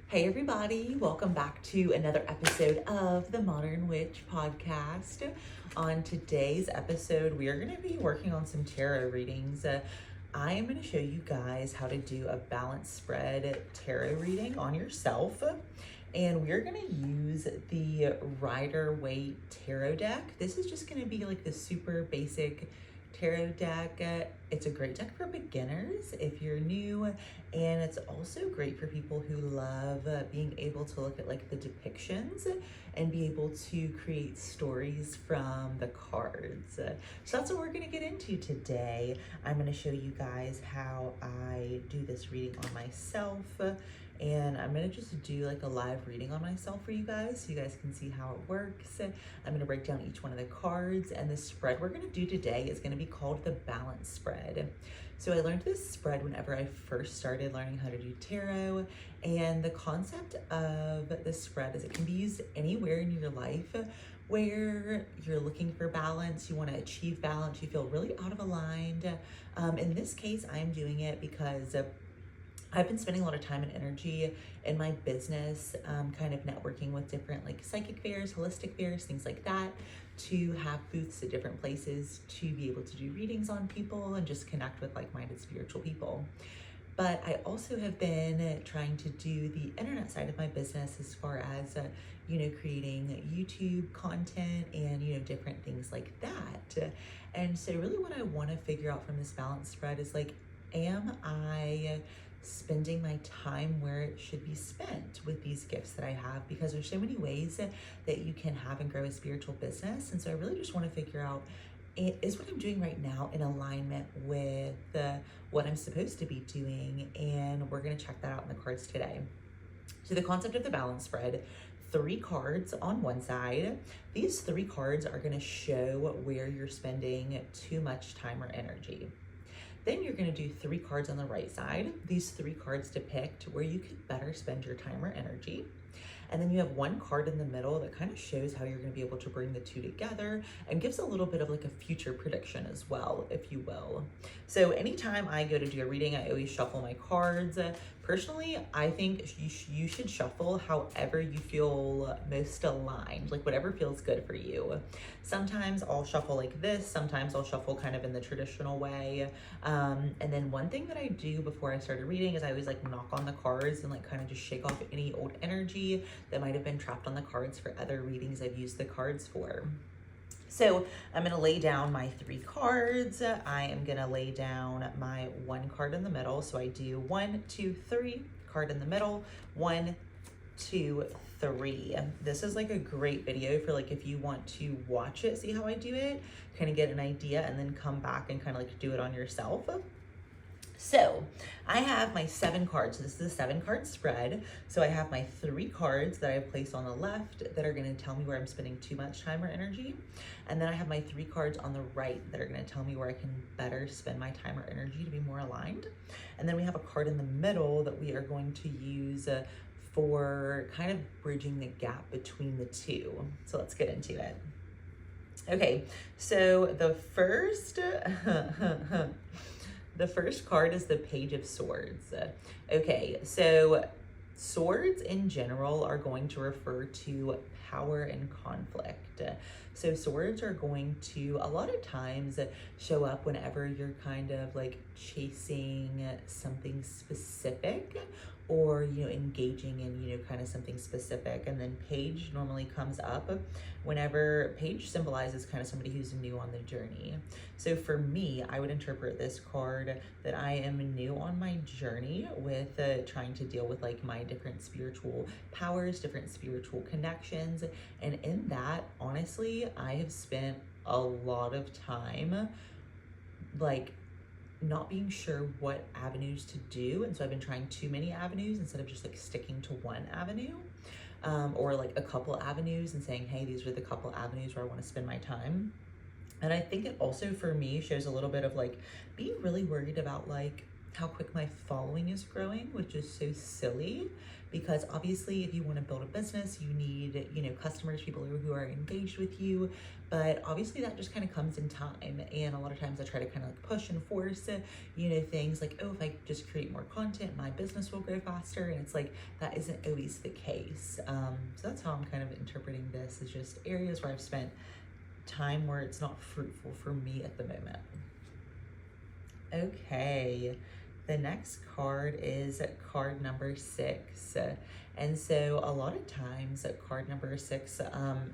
Hey everybody, welcome back to another episode of the Modern Witch podcast. On today's episode, we are going to be working on some tarot readings. I am going to show you guys how to do a balanced spread tarot reading on yourself. And we're going to use the Rider-Waite tarot deck. This is just going to be like the super basic tarot deck. It's a great deck for beginners if you're new, and it's also great for people who love being able to look at like the depictions and be able to create stories from the cards. So that's what we're going to get into today. I'm going to show you guys how I do this reading on myself, and I'm going to just do like a live reading on myself for you guys so you guys can see how it works. I'm going to break down each one of the cards, and the spread we're going to do today is going to be called the balance spread. So I learned this spread whenever I first started learning how to do tarot, and the concept of the spread is it can be used anywhere in your life where you're looking for balance, you want to achieve balance, you feel really out of aligned. In this case, I'm doing it because I've been spending a lot of time and energy in my business, kind of networking with different like psychic fairs, holistic fairs, things like that, to have booths at different places to be able to do readings on people and just connect with like-minded spiritual people. But I also have been trying to do the internet side of my business as far as, creating YouTube content and, different things like that. And so really what I want to figure out from this balance spread is like, am I spending my time where it should be spent with these gifts that I have? Because there's so many ways that you can have and grow a spiritual business. And so I really just want to figure out, is what I'm doing right now in alignment with what I'm supposed to be doing? And we're going to check that out in the cards today. So the concept of the balance spread, 3 cards on one side. These 3 cards are going to show where you're spending too much time or energy. Then you're going to do 3 cards on the right side. These 3 cards depict where you could better spend your time or energy. And then you have 1 card in the middle that kind of shows how you're going to be able to bring the 2 together and gives a little bit of like a future prediction as well, if you will. So anytime I go to do a reading, I always shuffle my cards. Personally, I think you should shuffle however you feel most aligned, like whatever feels good for you. Sometimes I'll shuffle like this, sometimes I'll shuffle kind of in the traditional way. And then one thing that I do before I start a reading is I always like knock on the cards and like kind of just shake off any old energy that might have been trapped on the cards for other readings I've used the cards for. So I'm going to lay down my 3 cards. I am going to lay down my 1 card in the middle. So I do 1, 2, 3, card in the middle, 1, 2, 3. This is like a great video for like if you want to watch it, see how I do it, kind of get an idea, and then come back and kind of like do it on yourself. So I have my 7 cards. So this is a 7-card spread. So I have my 3 cards that I've placed on the left that are going to tell me where I'm spending too much time or energy. And then I have my 3 cards on the right that are going to tell me where I can better spend my time or energy to be more aligned. And then we have a card in the middle that we are going to use for kind of bridging the gap between the 2. So let's get into it. Okay, so the first the first card is the Page of Swords. Okay, so swords in general are going to refer to power and conflict. So swords are going to a lot of times show up whenever you're kind of like chasing something specific, or engaging in kind of something specific. And then page normally comes up whenever page symbolizes kind of somebody who's new on the journey. So for me, I would interpret this card that I am new on my journey with trying to deal with like my different spiritual powers, different spiritual connections. And in that, honestly, I have spent a lot of time like not being sure what avenues to do. And so I've been trying too many avenues instead of just like sticking to one avenue, or like a couple avenues and saying, hey, these are the couple avenues where I want to spend my time. And I think it also for me shows a little bit of like being really worried about like how quick my following is growing, which is so silly because obviously if you want to build a business, you need, customers, people who are engaged with you. But obviously that just kind of comes in time. And a lot of times I try to kind of like push and force, things like, oh, if I just create more content, my business will grow faster. And it's like, that isn't always the case. So that's how I'm kind of interpreting this, is just areas where I've spent time where it's not fruitful for me at the moment. Okay, the next card is card number 6. And so a lot of times card number 6,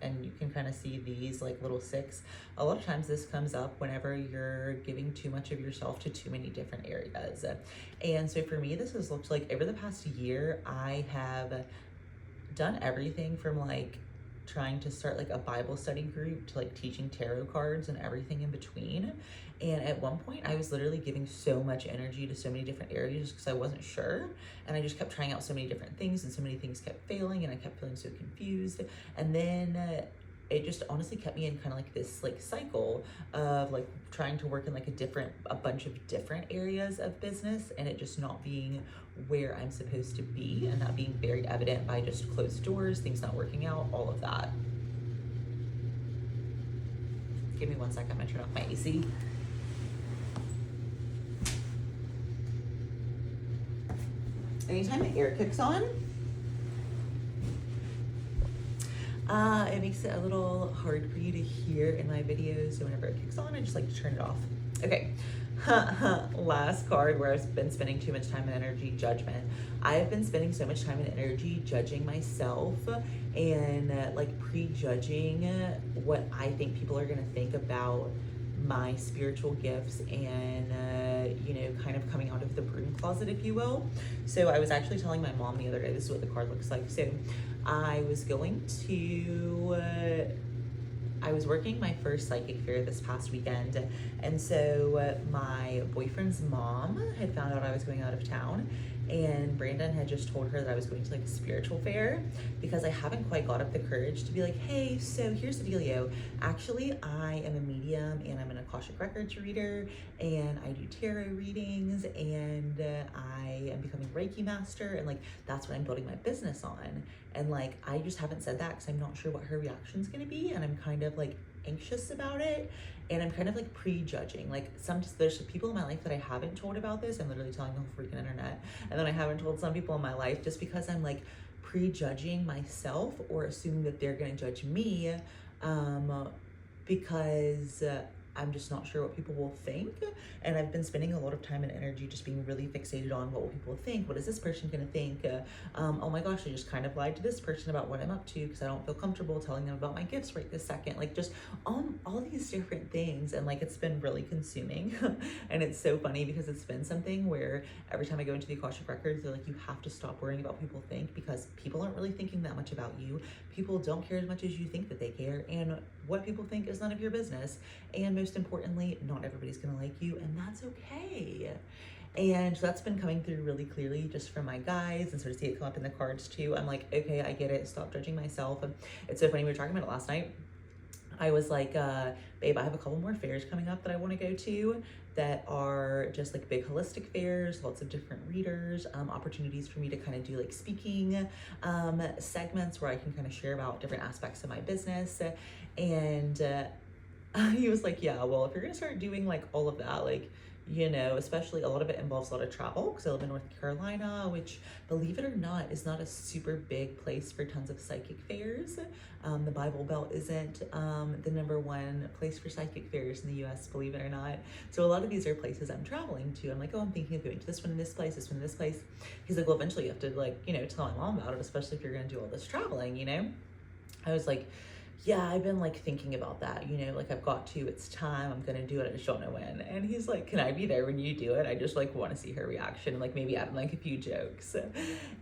and you can kind of see these like little 6, a lot of times this comes up whenever you're giving too much of yourself to too many different areas. And so for me, this has looked like over the past year, I have done everything from like trying to start like a Bible study group to like teaching tarot cards and everything in between. And at one point I was literally giving so much energy to so many different areas because I wasn't sure. And I just kept trying out so many different things and so many things kept failing and I kept feeling so confused. And then it just honestly kept me in kind of like this like cycle of like trying to work in like a bunch of different areas of business and it just not being where I'm supposed to be, and that being very evident by just closed doors, things not working out, all of that. Give me 1 second, I'm gonna turn off my AC. Anytime the air kicks on, it makes it a little hard for you to hear in my videos. So whenever it kicks on, I just like to turn it off. Okay, last card where I've been spending too much time and energy, judgment. I've been spending so much time and energy judging myself and like prejudging what I think people are gonna think about my spiritual gifts and kind of coming out of the broom closet, if you will. So I was actually telling my mom the other day, this is what the card looks like. So I was working my first psychic fair this past weekend, and so my boyfriend's mom had found out I was going out of town, and Brandon had just told her that I was going to like a spiritual fair because I haven't quite got up the courage to be like, hey, so here's the dealio. Actually, I am a medium and I'm an Akashic Records reader and I do tarot readings and I am becoming Reiki master and like that's what I'm building my business on. And like I just haven't said that because I'm not sure what her reaction's gonna be and I'm kind of like anxious about it. And I'm kind of like prejudging. Like there's people in my life that I haven't told about this. I'm literally telling the whole freaking internet. And then I haven't told some people in my life just because I'm like prejudging myself or assuming that they're gonna judge me because I'm just not sure what people will think. And I've been spending a lot of time and energy just being really fixated on what will people think? What is this person gonna think? Oh my gosh, I just kind of lied to this person about what I'm up to because I don't feel comfortable telling them about my gifts right this second. Like just all these different things. And like, it's been really consuming. And it's so funny because it's been something where every time I go into the Akashic Records, they're like, you have to stop worrying about what people think because people aren't really thinking that much about you. People don't care as much as you think that they care. And what people think is none of your business. And most importantly, not everybody's gonna like you, and that's okay. And so that's been coming through really clearly just from my guys, and sort of see it come up in the cards too. I'm like, okay, I get it. Stop judging myself. And it's so funny, we were talking about it last night. I was like, babe, I have a couple more fairs coming up that I want to go to that are just like big holistic fairs, lots of different readers, opportunities for me to kind of do like speaking segments where I can kind of share about different aspects of my business. And he was like, yeah, well, if you're gonna start doing like all of that, like, especially a lot of it involves a lot of travel because I live in North Carolina, which, believe it or not, is not a super big place for tons of psychic fairs. The Bible Belt isn't the #1 place for psychic fairs in the US, believe it or not. So a lot of these are places I'm traveling to. I'm like, oh, I'm thinking of going to this one in this place, this one in this place. He's like, well, eventually you have to like, tell my mom about it, especially if you're gonna do all this traveling, I was like, yeah, I've been like thinking about that, like I've got to, it's time, I'm gonna do it, I just don't know when. And he's like, can I be there when you do it? I just like want to see her reaction and like maybe add in like a few jokes.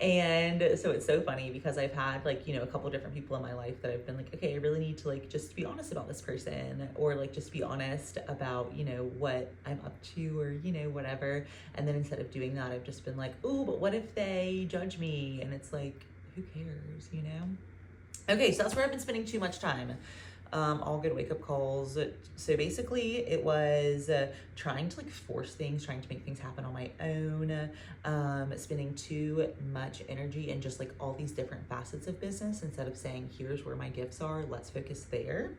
And so it's so funny because I've had like, a couple different people in my life that I've been like, okay, I really need to like just be honest about this person, or like just be honest about, what I'm up to, or, whatever. And then instead of doing that, I've just been like, oh, but what if they judge me? And it's like, who cares, Okay, so that's where I've been spending too much time. all good wake-up calls. So basically it was trying to like force things, trying to make things happen on my own, spending too much energy in just like all these different facets of business instead of saying, here's where my gifts are, let's focus there.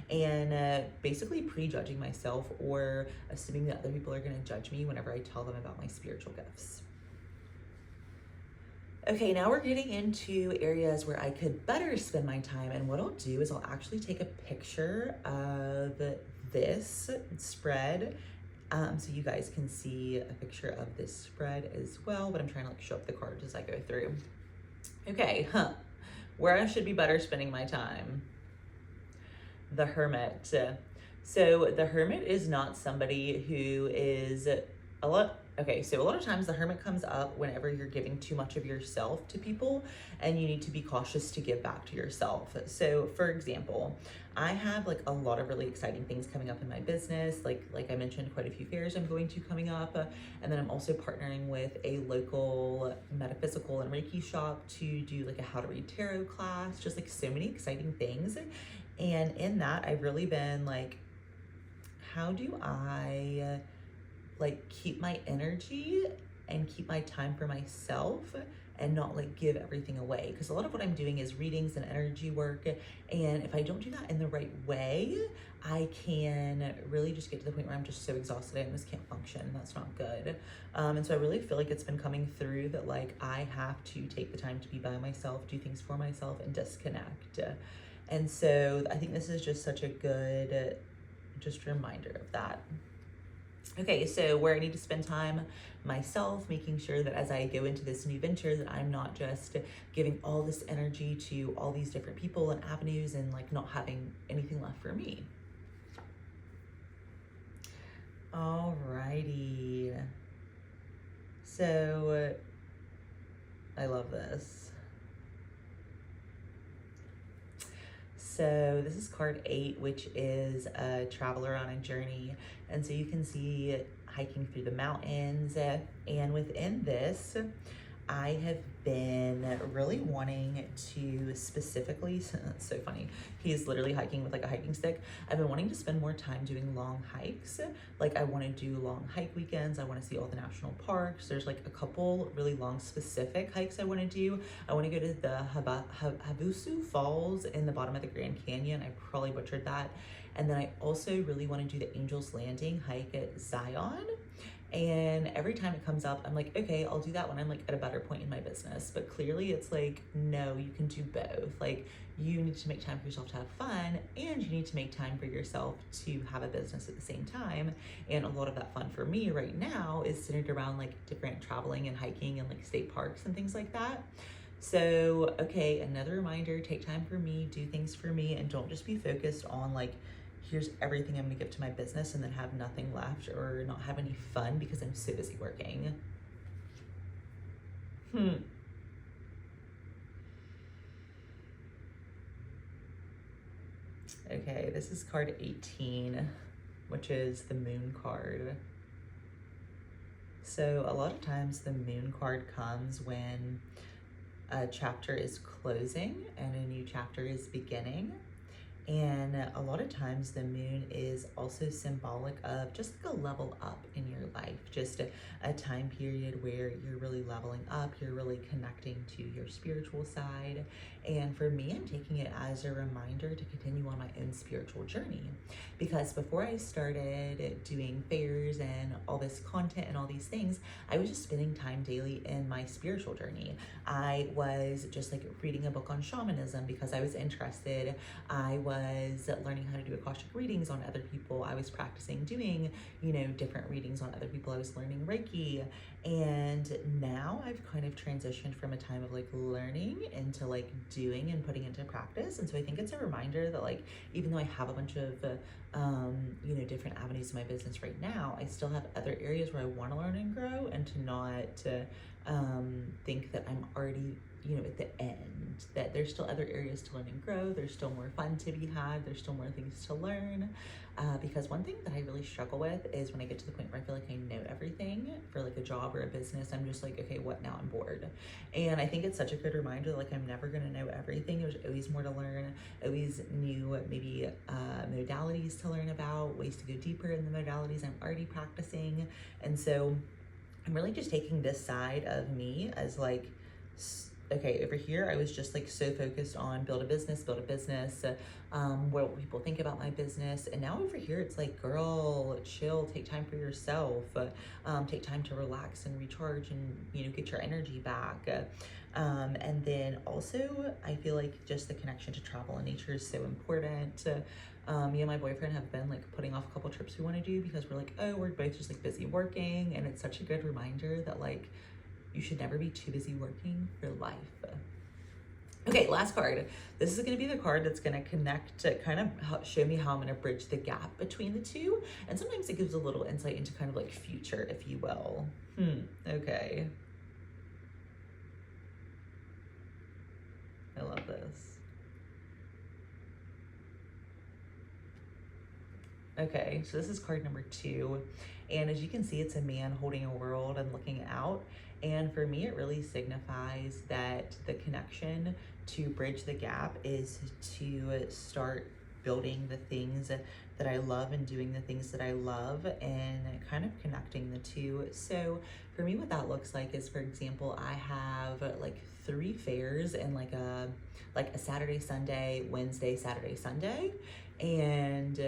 And basically prejudging myself or assuming that other people are going to judge me whenever I tell them about my spiritual gifts. Okay, now we're getting into areas where I could better spend my time, and what I'll do is I'll actually take a picture of this spread so you guys can see a picture of this spread as well, but I'm trying to like show up the cards as I go through. Okay, where I should be better spending my time. The Hermit. So the Hermit is not somebody who is a lot of times the Hermit comes up whenever you're giving too much of yourself to people and you need to be cautious to give back to yourself. So for example, I have like a lot of really exciting things coming up in my business. Like I mentioned, quite a few fairs I'm going to coming up. And then I'm also partnering with a local metaphysical and Reiki shop to do like a how to read tarot class, just like so many exciting things. And in that, I've really been like, how do I like keep my energy and keep my time for myself and not like give everything away? Because a lot of what I'm doing is readings and energy work, and if I don't do that in the right way, I can really just get to the point where I'm just so exhausted and just can't function. That's not good. And so I really feel like it's been coming through that like I have to take the time to be by myself, do things for myself, and disconnect. And so I think this is just such a good just reminder of that. Okay, so where I need to spend time myself, making sure that as I go into this new venture that I'm not just giving all this energy to all these different people and avenues and like not having anything left for me. Alrighty. So I love this. So this is card 8, which is a traveler on a journey. And so you can see hiking through the mountains. And within this, I have been really wanting to specifically, it's so funny, he's literally hiking with like a hiking stick. I've been wanting to spend more time doing long hikes. Like I want to do long hike weekends. I want to see all the national parks. There's like a couple really long specific hikes I want to do. I want to go to the Havasu Falls in the bottom of the Grand Canyon. I probably butchered that. And then I also really want to do the Angel's Landing hike at Zion. And every time it comes up, I'm like, okay, I'll do that when I'm like at a better point in my business. But clearly it's like, no, you can do both. Like you need to make time for yourself to have fun, and you need to make time for yourself to have a business at the same time. And a lot of that fun for me right now is centered around like different traveling and hiking and like state parks and things like that. So, okay, another reminder, take time for me, do things for me, and don't just be focused on like, here's everything I'm gonna give to my business and then have nothing left or not have any fun because I'm so busy working. Okay, this is card 18, which is the Moon card. So a lot of times the Moon card comes when a chapter is closing and a new chapter is beginning. And a lot of times the moon is also symbolic of just like a level up in your life, just a time period where you're really leveling up, you're really connecting to your spiritual side. And for me, I'm taking it as a reminder to continue on my own spiritual journey, because before I started doing fairs and all this content and all these things, I was just spending time daily in my spiritual journey. I was just like reading a book on shamanism because I was interested. I was learning how to do Akashic readings on other people. I was practicing doing, different readings on other people. I was learning Reiki. And now I've kind of transitioned from a time of like learning into like doing and putting into practice. And so I think it's a reminder that like, even though I have a bunch of, different avenues in my business right now, I still have other areas where I want to learn and grow, and to not think that I'm already at the end, that there's still other areas to learn and grow. There's still more fun to be had. There's still more things to learn. Because one thing that I really struggle with is when I get to the point where I feel like I know everything for like a job or a business, I'm just like, okay, what now? I'm bored. And I think it's such a good reminder that like I'm never going to know everything. There's always more to learn, always new maybe modalities to learn about, ways to go deeper in the modalities I'm already practicing. And so I'm really just taking this side of me as like, okay, over here, I was just like so focused on build a business, what will people think about my business? And now over here, it's like, girl, chill, take time for yourself, take time to relax and recharge and, get your energy back. And then also, I feel like just the connection to travel and nature is so important. Me and my boyfriend have been like putting off a couple trips we want to do because we're like, oh, we're both just like busy working. And it's such a good reminder that like, you should never be too busy working for life. Okay, last card. This is going to be the card that's going to connect to kind of show me how I'm going to bridge the gap between the two. And sometimes it gives a little insight into kind of like future, if you will. Okay. I love this. Okay, so this is card number 2. And as you can see, it's a man holding a world and looking out. And for me, it really signifies that the connection to bridge the gap is to start building the things that I love and doing the things that I love and kind of connecting the two. So for me, what that looks like is, for example, I have like 3 fairs and like a Saturday, Sunday, Wednesday, Saturday, Sunday. And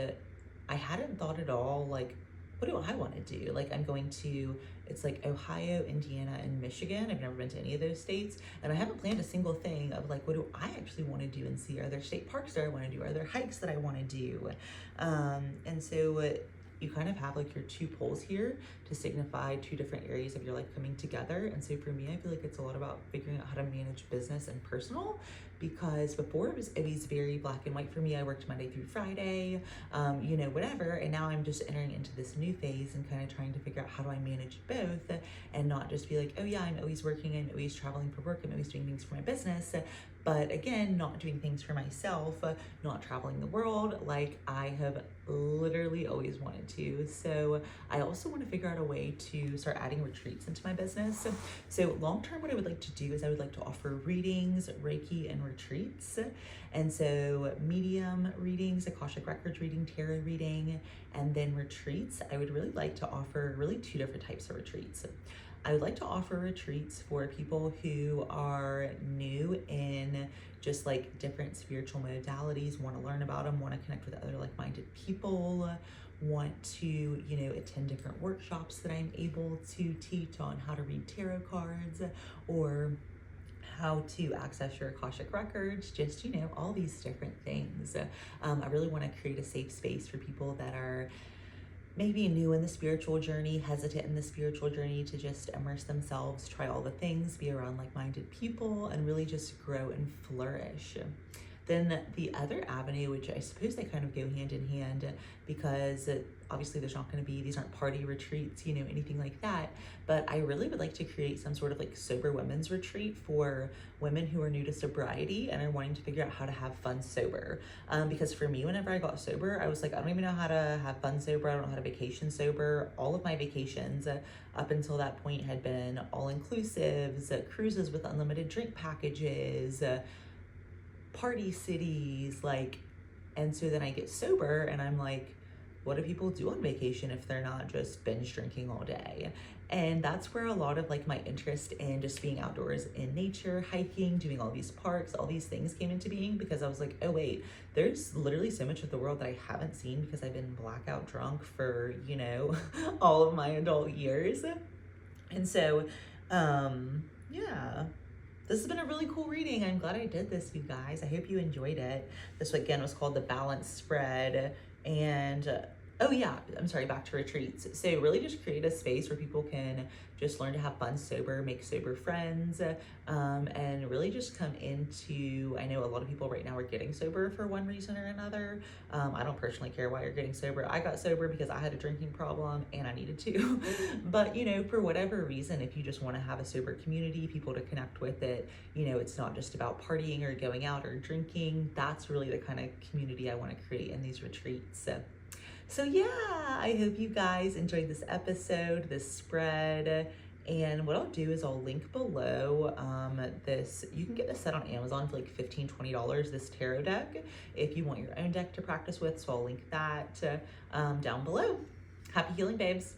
I hadn't thought at all, like, what do I want to do? Like, I'm going to, it's like Ohio, Indiana, and Michigan. I've never been to any of those states. And I haven't planned a single thing of like, what do I actually want to do and see? Are there state parks that I want to do? Are there hikes that I want to do? And so you kind of have like your 2 poles here to signify 2 different areas of your life coming together. And so for me, I feel like it's a lot about figuring out how to manage business and personal, because before it was very black and white for me. I worked Monday through Friday, whatever. And now I'm just entering into this new phase and kind of trying to figure out how do I manage both and not just be like, oh yeah, I'm always working, I'm always traveling for work, I'm always doing things for my business. But again, not doing things for myself, not traveling the world like I have literally always wanted to. So I also want to figure out a way to start adding retreats into my business. So long term, what I would like to do is I would like to offer readings, Reiki, and retreats. And so medium readings, Akashic Records reading, tarot reading, and then retreats. I would really like to offer really 2 different types of retreats. I would like to offer retreats for people who are new in just like different spiritual modalities, want to learn about them, want to connect with other like-minded people, want to, attend different workshops that I'm able to teach on how to read tarot cards or how to access your Akashic Records, just, all these different things. I really want to create a safe space for people that are maybe new in the spiritual journey, hesitant in the spiritual journey, to just immerse themselves, try all the things, be around like-minded people, and really just grow and flourish. Then the other avenue, which I suppose they kind of go hand in hand, because obviously these aren't party retreats, anything like that. But I really would like to create some sort of like sober women's retreat for women who are new to sobriety and are wanting to figure out how to have fun sober. Because for me, whenever I got sober, I was like, I don't even know how to have fun sober. I don't know how to vacation sober. All of my vacations up until that point had been all-inclusives, cruises with unlimited drink packages, party cities, and so then I get sober and I'm like, what do people do on vacation if they're not just binge drinking all day? And that's where a lot of like my interest in just being outdoors in nature, hiking, doing all these parks, all these things came into being, because I was like, oh wait, there's literally so much of the world that I haven't seen because I've been blackout drunk for, all of my adult years. And so, yeah. This has been a really cool reading. I'm glad I did this, you guys. I hope you enjoyed it. This again was called The Balance Spread. And Oh yeah, I'm sorry, back to retreats. So really just create a space where people can just learn to have fun sober, make sober friends, and really just come into, I know a lot of people right now are getting sober for one reason or another. I don't personally care why you're getting sober. I got sober because I had a drinking problem and I needed to. But, for whatever reason, if you just want to have a sober community, people to connect with it, it's not just about partying or going out or drinking. That's really the kind of community I want to create in these retreats. So yeah, I hope you guys enjoyed this episode, this spread. And what I'll do is I'll link below this. You can get this set on Amazon for like $15, $20, this tarot deck, if you want your own deck to practice with. So I'll link that down below. Happy healing, babes.